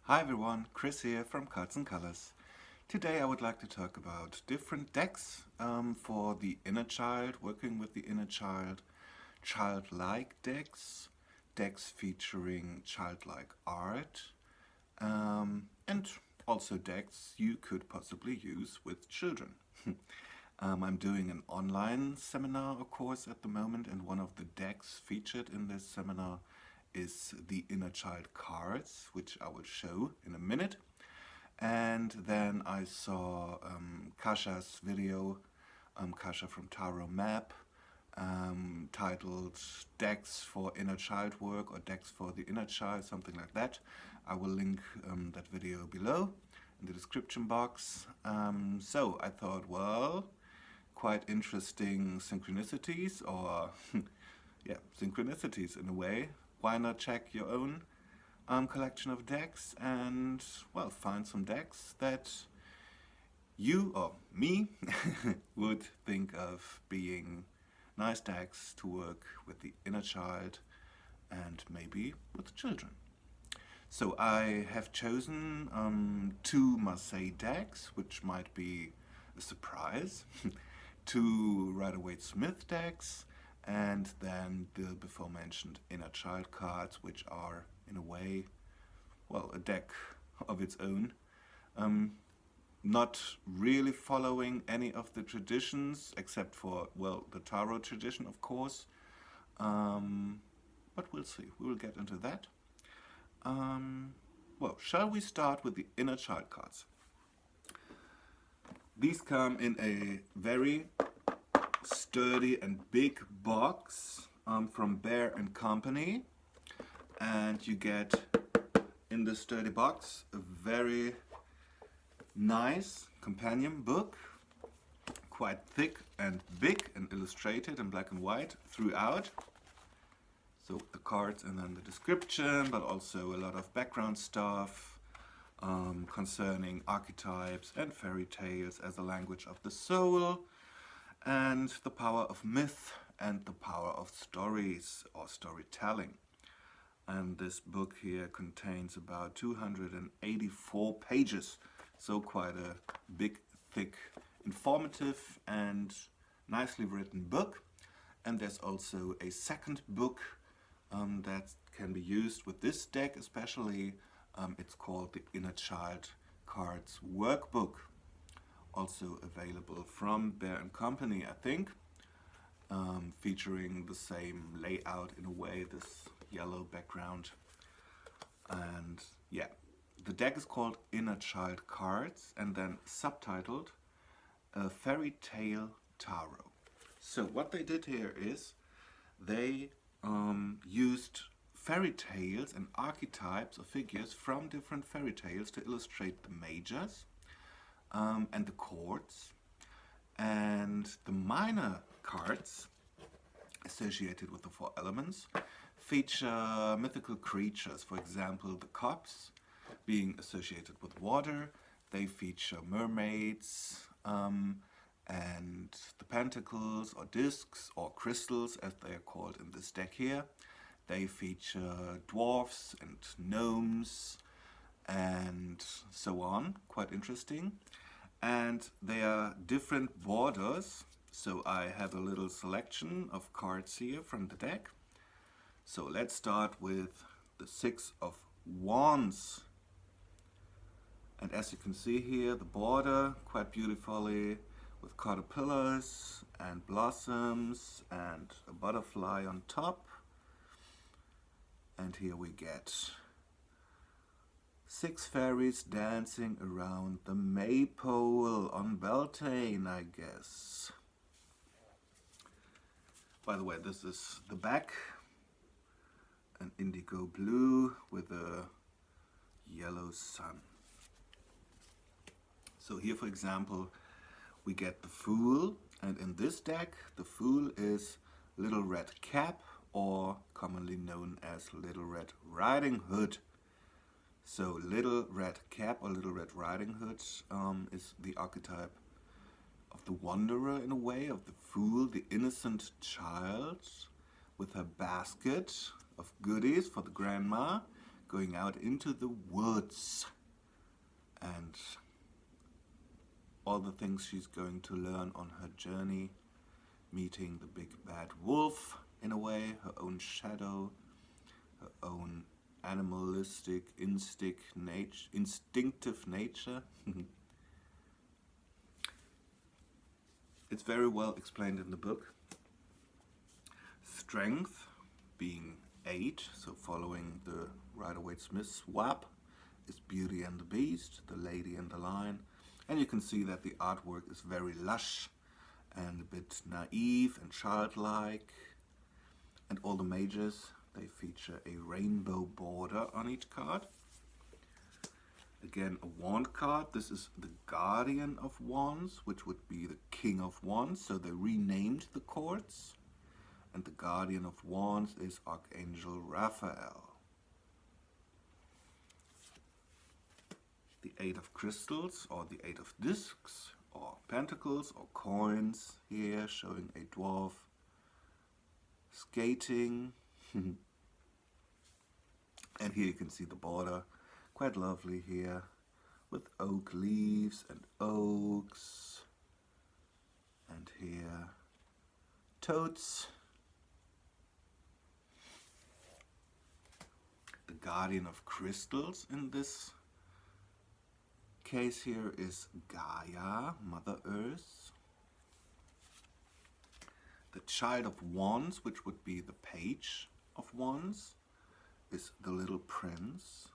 Hi everyone, Chris here from Cards.n.Colors. Today I would like to talk about different decks for the inner child, working with the inner child, childlike decks, decks featuring childlike art, and also decks you could possibly use with children. I'm doing an online seminar, of course, at the moment, and one of the decks featured in this seminar is the Inner Child cards, which I will show in a minute. And then I saw Kasha's video, Kasha from Tarot Map, titled Decks for Inner Child Work or Decks for the Inner Child, something like that. I will link that video below in the description box. So I thought, well, quite interesting synchronicities, or yeah, synchronicities in a way. Why not check your own collection of decks and, well, find some decks that you or me would think of being nice decks to work with the inner child and maybe with children. So I have chosen two Marseille decks, which might be a surprise, two Rider-Waite-Smith decks, and then the before mentioned inner child cards, which are in a way, well, a deck of its own. Not really following any of the traditions, except for, well, the tarot tradition, of course. But we'll see. We will get into that. Well, shall we start with the inner child cards? These come in a very sturdy and big box from Bear & Company, and you get in this sturdy box a very nice companion book, quite thick and big and illustrated in black and white throughout. So the cards and then the description, but also a lot of background stuff concerning archetypes and fairy tales as a language of the soul, and the power of myth and the power of stories or storytelling. And this book here contains about 284 pages, so quite a big, thick, informative and nicely written book. And there's also a second book that can be used with this deck especially. It's called the Inner Child Cards Workbook, also available from Bear & Company, I think, featuring the same layout in a way, this yellow background. And yeah, the deck is called Inner Child Cards and then subtitled Fairy Tale Tarot. So what they did here is they used fairy tales and archetypes of figures from different fairy tales to illustrate the majors and the chords, and the minor cards associated with the four elements feature mythical creatures. For example, the cups being associated with water, they feature mermaids, and the pentacles or discs or crystals, as they are called in this deck here, they feature dwarfs and gnomes and so on. Quite interesting. And they are different borders. So I have a little selection of cards here from the deck. So let's start with the Six of Wands. And as you can see here, the border quite beautifully with caterpillars and blossoms and a butterfly on top. And here we get 6 fairies dancing around the maypole on Beltane, I guess. By the way, this is the back, an indigo blue with a yellow sun. So here, for example, we get the Fool, and in this deck, the Fool is Little Red Cap, or commonly known as Little Red Riding Hood. So Little Red Cap or Little Red Riding Hood is the archetype of the wanderer in a way, of the fool, the innocent child with her basket of goodies for the grandma, going out into the woods and all the things she's going to learn on her journey, meeting the big bad wolf in a way, her own shadow, her own animalistic, instinctive nature. It's very well explained in the book. Strength being 8, so following the Rider-Waite-Smith swap, is Beauty and the Beast, the Lady and the Lion. And you can see that the artwork is very lush and a bit naive and childlike. And all the majors, they feature a rainbow border on each card. Again, a wand card. This is the Guardian of Wands, which would be the King of Wands. So they renamed the courts. And the Guardian of Wands is Archangel Raphael. The 8 of Crystals, or the 8 of Discs, or Pentacles, or Coins here, showing a dwarf skating. And here you can see the border, quite lovely here, with oak leaves and oaks. And here, toads. The Guardian of Crystals in this case here is Gaia, Mother Earth. The Child of Wands, which would be the Page of Wands, is the Little Prince.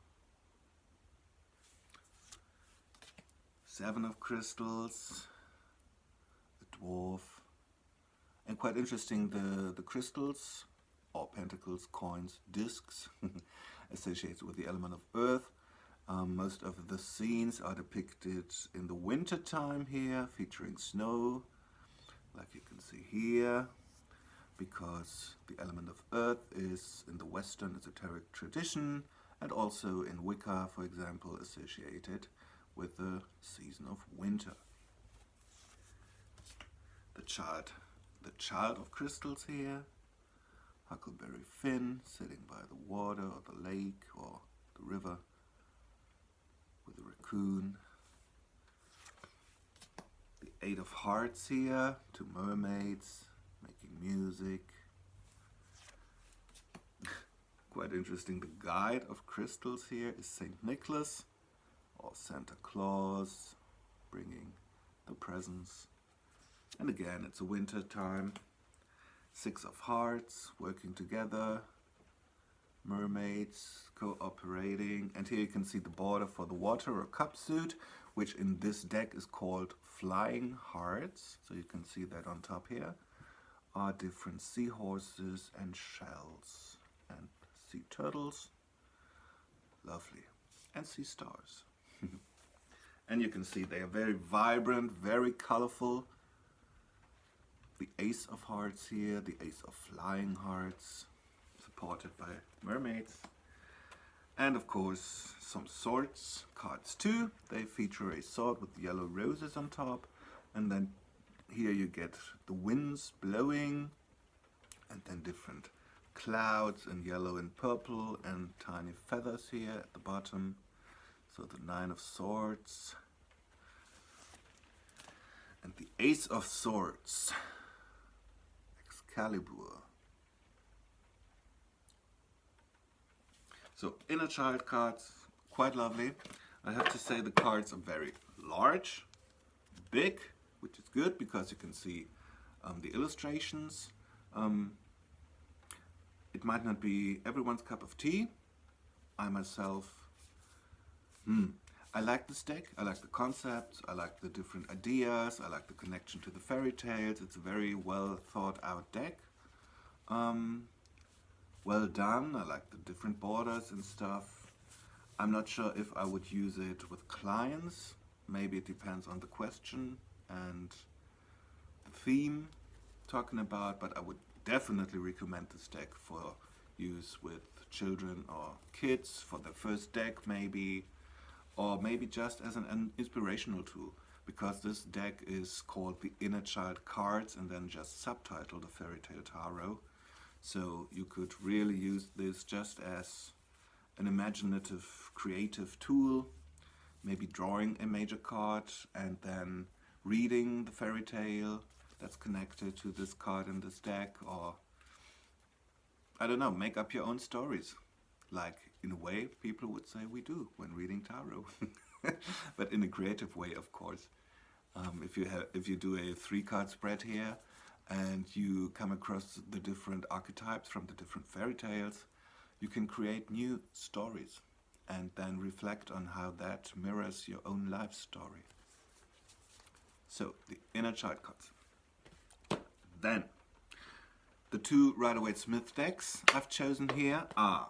7 of Crystals, the Dwarf. And quite interesting, the crystals, or pentacles, coins, discs, associated with the element of earth. Most of the scenes are depicted in the winter time here, featuring snow, like you can see here, because the element of earth is in the Western esoteric tradition, and also in Wicca, for example, associated with the season of winter. The child of crystals here, Huckleberry Finn, sitting by the water or the lake or the river with a raccoon. The 8 of Hearts here, 2 mermaids making music. Quite interesting, the Guide of Crystals here is St. Nicholas, or Santa Claus, bringing the presents. And again, it's a winter time. 6 of Hearts, working together. Mermaids cooperating. And here you can see the border for the water or cup suit, which in this deck is called Flying Hearts. So you can see that on top here are different seahorses and shells and sea turtles. Lovely. And sea stars. And you can see they are very vibrant, very colorful. The Ace of Hearts here, the Ace of Flying Hearts, supported by mermaids. And of course, some swords, cards 2. They feature a sword with yellow roses on top. And then here you get the winds blowing, and then different clouds in yellow and purple, and tiny feathers here at the bottom. So the 9 of Swords. And the Ace of Swords, Excalibur. So inner child cards, quite lovely. I have to say the cards are very large, big, which is good because you can see the illustrations. It might not be everyone's cup of tea. I myself, I like this deck. I like the concepts. I like the different ideas. I like the connection to the fairy tales. It's a very well thought out deck. Well done. I like the different borders and stuff. I'm not sure if I would use it with clients. Maybe it depends on the question and the theme talking about, but I would definitely recommend this deck for use with children or kids for their first deck maybe, or maybe just as an inspirational tool, because this deck is called the Inner Child Cards and then just subtitled the Fairy Tale Tarot. So you could really use this just as an imaginative, creative tool, maybe drawing a major card and then reading the fairy tale that's connected to this card in this deck, or I don't know, make up your own stories. Like, in a way, people would say we do when reading tarot. But in a creative way, of course. If you do a 3-card spread here and you come across the different archetypes from the different fairy tales, you can create new stories and then reflect on how that mirrors your own life story. So, the inner child cards. Then, the 2 Rider-Waite-Smith decks I've chosen here are,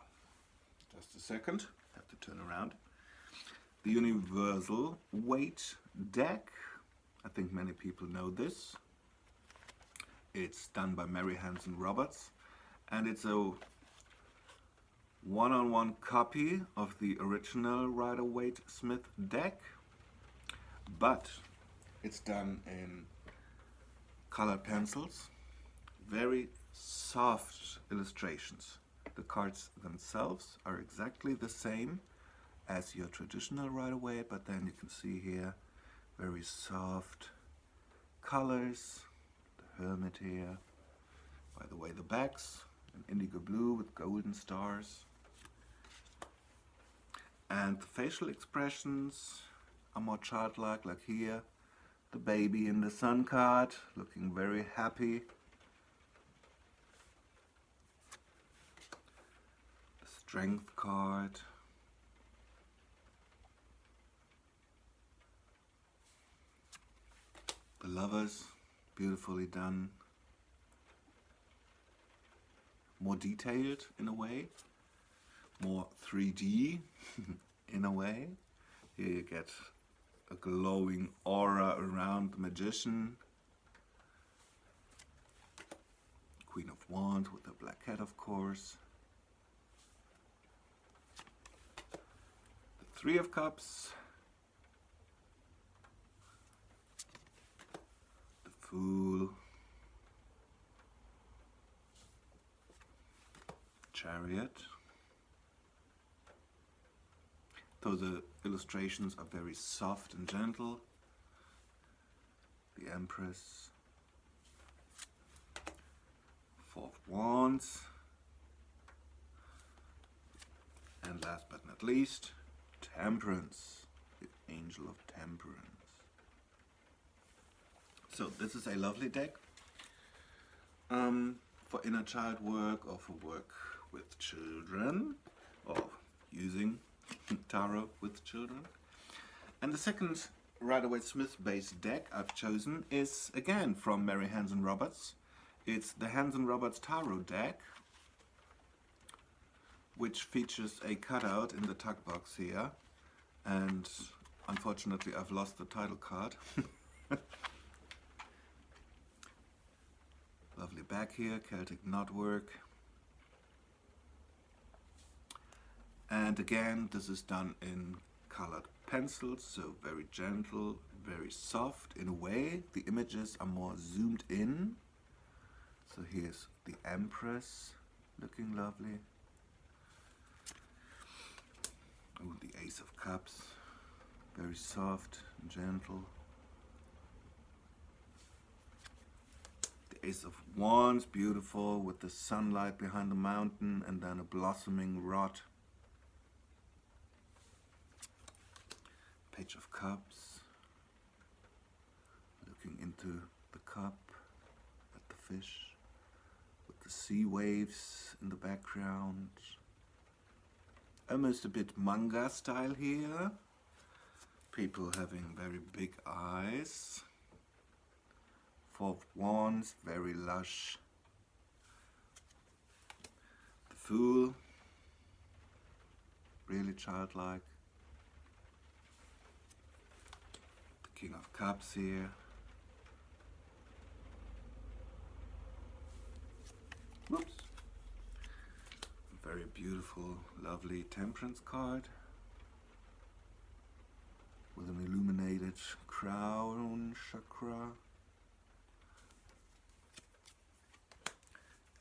just a second, have to turn around, the Universal Weight deck. I think many people know this. It's done by Mary Hanson Roberts, and it's a one-on-one copy of the original Rider-Waite-Smith deck, but it's done in colored pencils, very soft illustrations. The cards themselves are exactly the same as your traditional Rider-Waite, but then you can see here very soft colors. The Hermit here. By the way, the backs in indigo blue with golden stars. And the facial expressions are more childlike, like here. The baby in the sun card, looking very happy. The Strength card. The Lovers, beautifully done. More detailed in a way. More 3D in a way. Here you get a glowing aura around the Magician. Queen of Wands with the black cat, of course. The 3 of Cups. The Fool. Chariot. Though the illustrations are very soft and gentle. The Empress. 4 of Wands. And last but not least, Temperance. The Angel of Temperance. So this is a lovely deck for inner child work or for work with children or using tarot with children. And the second Rider-Waite-Smith based deck I've chosen is again from Mary Hanson Roberts. It's the Hanson Roberts Tarot deck, which features a cutout in the tuck box here, and unfortunately I've lost the title card. Lovely back here, Celtic knotwork. And again, this is done in colored pencils, so very gentle, very soft in a way. The images are more zoomed in. So here's the Empress, looking lovely. Oh, the Ace of Cups, very soft and gentle. The Ace of Wands, beautiful, with the sunlight behind the mountain and then a blossoming rod. Page of Cups, looking into the cup at the fish, with the sea waves in the background. Almost a bit manga style here. People having very big eyes. 4 of Wands, very lush. The Fool, really childlike. The King of Cups here. Whoops. A very beautiful, lovely Temperance card with an illuminated crown chakra.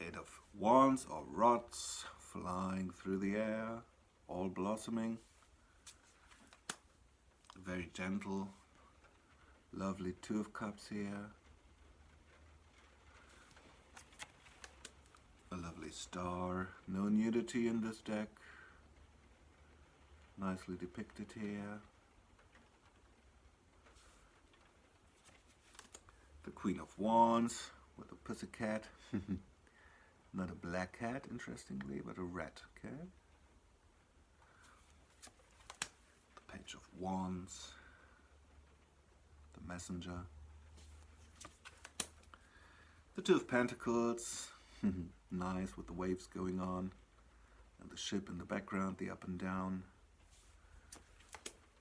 8 of Wands or rods flying through the air. all blossoming. Very gentle, lovely Two of Cups here. A lovely star, no nudity in this deck. Nicely depicted here. The Queen of Wands with a pussycat. Not a black cat, interestingly, but a red cat. The Page of Wands. The Messenger. The Two of Pentacles. Nice, with the waves going on. And the ship in the background, the up and down.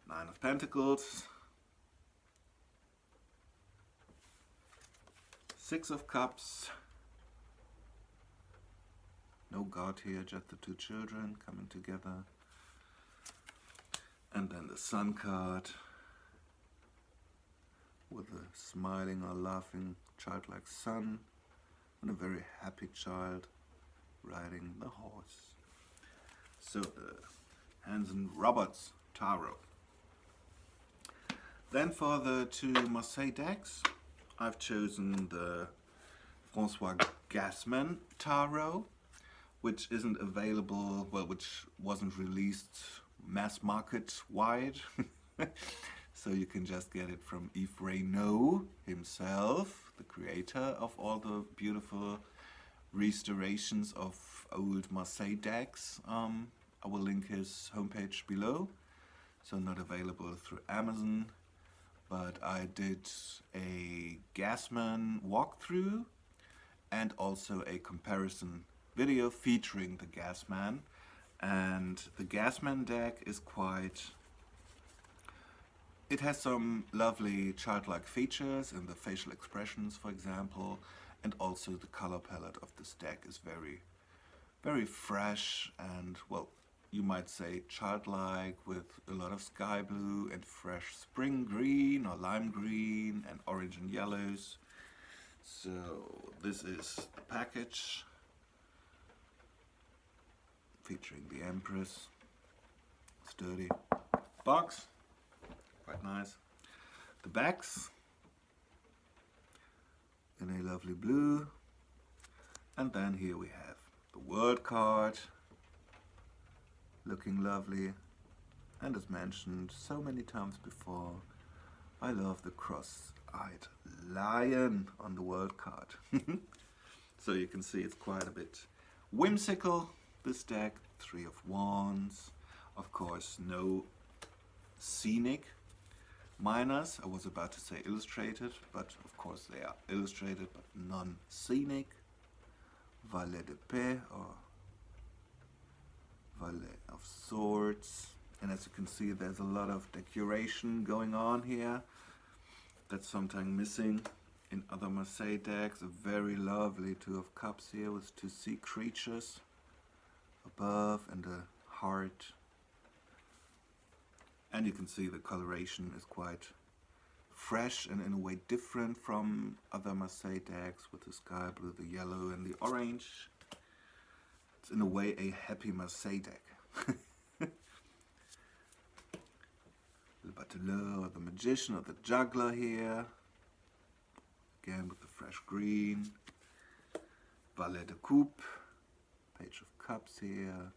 Nine of Pentacles. Six of Cups. No God here, just the two children coming together. And then the Sun card with a smiling or laughing childlike sun and a very happy child riding the horse. So the Hanson Roberts Tarot. Then for the two Marseille decks, I've chosen the François Gassmann Tarot, which isn't available, well, which wasn't released mass market wide. So you can just get it from Yves Reynaud himself, the creator of all the beautiful restorations of old Marseille decks. I will link his homepage below. So not available through Amazon, but I did a Gassmann walkthrough and also a comparison video featuring the Gassmann. And the Gassmann deck is quite... It has some lovely childlike features in the facial expressions, for example, and also the color palette of this deck is very, very fresh and, well, you might say childlike, with a lot of sky blue and fresh spring green or lime green and orange and yellows. So this is the package featuring the Empress. Sturdy box, quite nice. The backs in a lovely blue, and then here we have the World card, looking lovely, and as mentioned so many times before, I love the cross-eyed lion on the World card. So you can see it's quite a bit whimsical, this deck. Three of Wands, of course no scenic minors. I was about to say illustrated, but of course they are illustrated, but non-scenic. Valet de Paix, or Valet of Swords, and as you can see there's a lot of decoration going on here that's sometimes missing in other Marseille decks. A very lovely Two of Cups here with two sea creatures above and a heart, and you can see the coloration is quite fresh and in a way different from other Marseille decks with the sky blue, the yellow and the orange. It's in a way a happy Marseille deck. The Bateleur, or the Magician, or the Juggler here. Again with the fresh green. Valet de Coupe. Page of Cups here.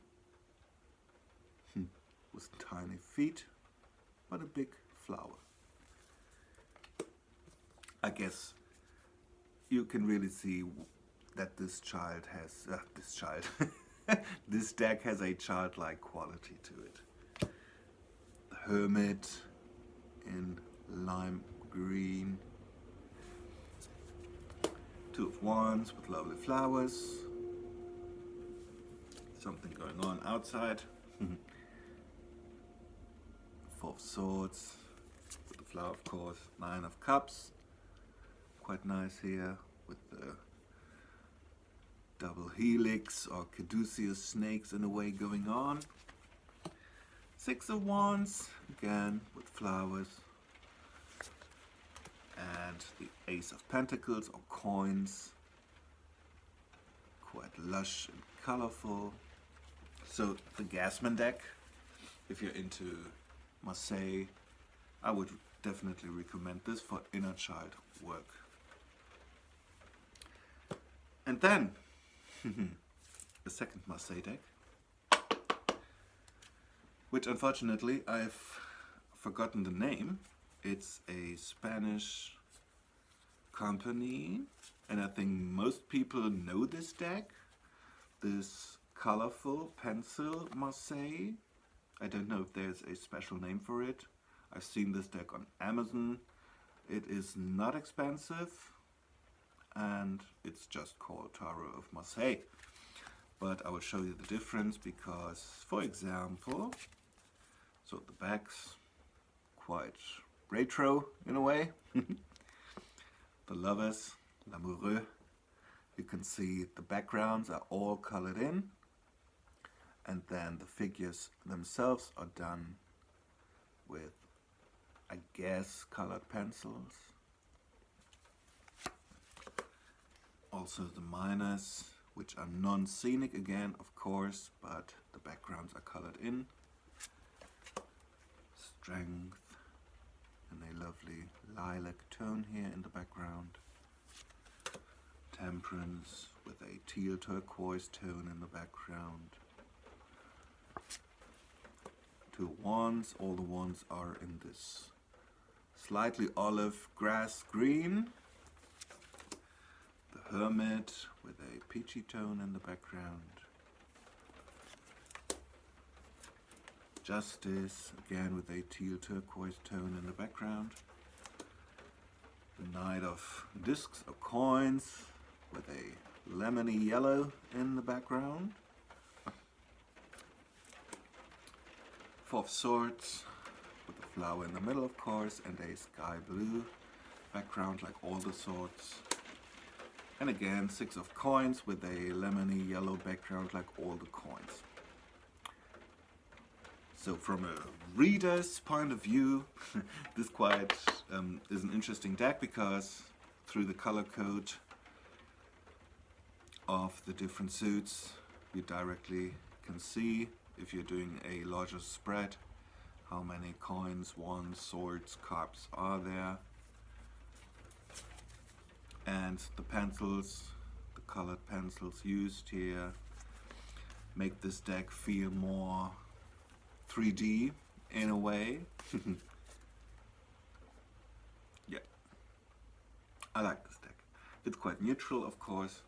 With tiny feet, but a big flower. I guess you can really see that this child has, this deck has a childlike quality to it. The Hermit in lime green. Two of Wands with lovely flowers. Something going on outside. Four of Swords with the flower, of course. Nine of Cups. Quite nice here with the double helix or caduceus snakes in a way going on. Six of Wands, again with flowers. And the Ace of Pentacles or coins. Quite lush and colorful. So the Gassmann deck if you're into Marseille, I would definitely recommend this for inner child work. And then the second Marseille deck, which unfortunately I've forgotten the name. It's a Spanish company, and I think most people know this deck. This colorful pencil Marseille. I don't know if there's a special name for it. I've seen this deck on Amazon. It is not expensive, and it's just called Tarot of Marseille. But I will show you the difference because, for example, so the back's quite retro in a way. The lovers, l'amoureux. You can see the backgrounds are all colored in, and then the figures themselves are done with, I guess, colored pencils. Also the minors, which are non-scenic again, of course, but the backgrounds are colored in. Strength, and a lovely lilac tone here in the background. Temperance with a teal turquoise tone in the background. Two wands, all the wands are in this slightly olive grass green. The Hermit with a peachy tone in the background. Justice, again with a teal turquoise tone in the background. The Knight of Discs or Coins with a lemony yellow in the background. Four of Swords with a flower in the middle, of course, and a sky blue background like all the swords. And again, Six of Coins with a lemony yellow background like all the coins. So from a reader's point of view, this quite is an interesting deck because through the color code of the different suits, you directly can see, if you're doing a larger spread, how many coins, wands, swords, cups are there. And the pencils, the colored pencils used here, make this deck feel more 3D in a way. Yeah, I like this deck. It's quite neutral, of course,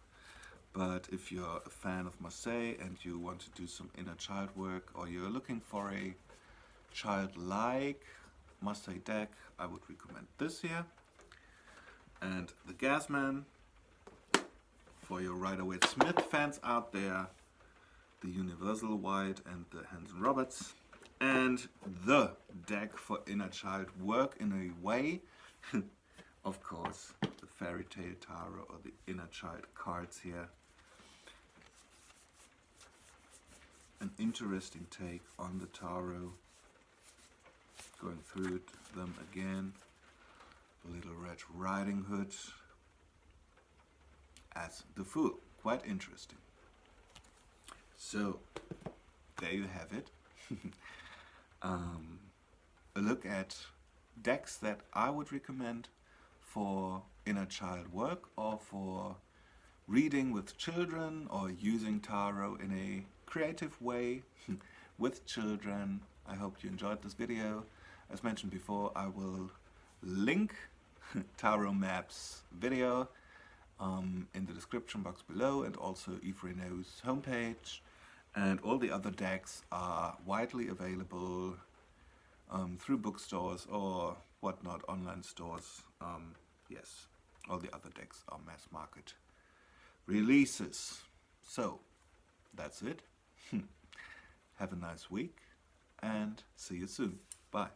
but if you're a fan of Marseille and you want to do some inner child work, or you're looking for a childlike Marseille deck, I would recommend this here. And the Gassmann, for your Rider-Waite-Smith fans out there, the Universal White and the Hanson Roberts. And the deck for inner child work in a way, of course, the Fairy Tale Tarot or the Inner Child cards here. An interesting take on the tarot. Going through them again. The Little Red Riding Hood as the Fool. Quite interesting. So, there you have it. A look at decks that I would recommend for inner child work or for reading with children or using tarot in a creative way with children. I hope you enjoyed this video. As mentioned before, I will link Tarot Maps video in the description box below, and also Yves Reynaud's homepage. And all the other decks are widely available through bookstores or whatnot, online stores. Yes, all the other decks are mass market releases. So, that's it. Have a nice week and see you soon. Bye.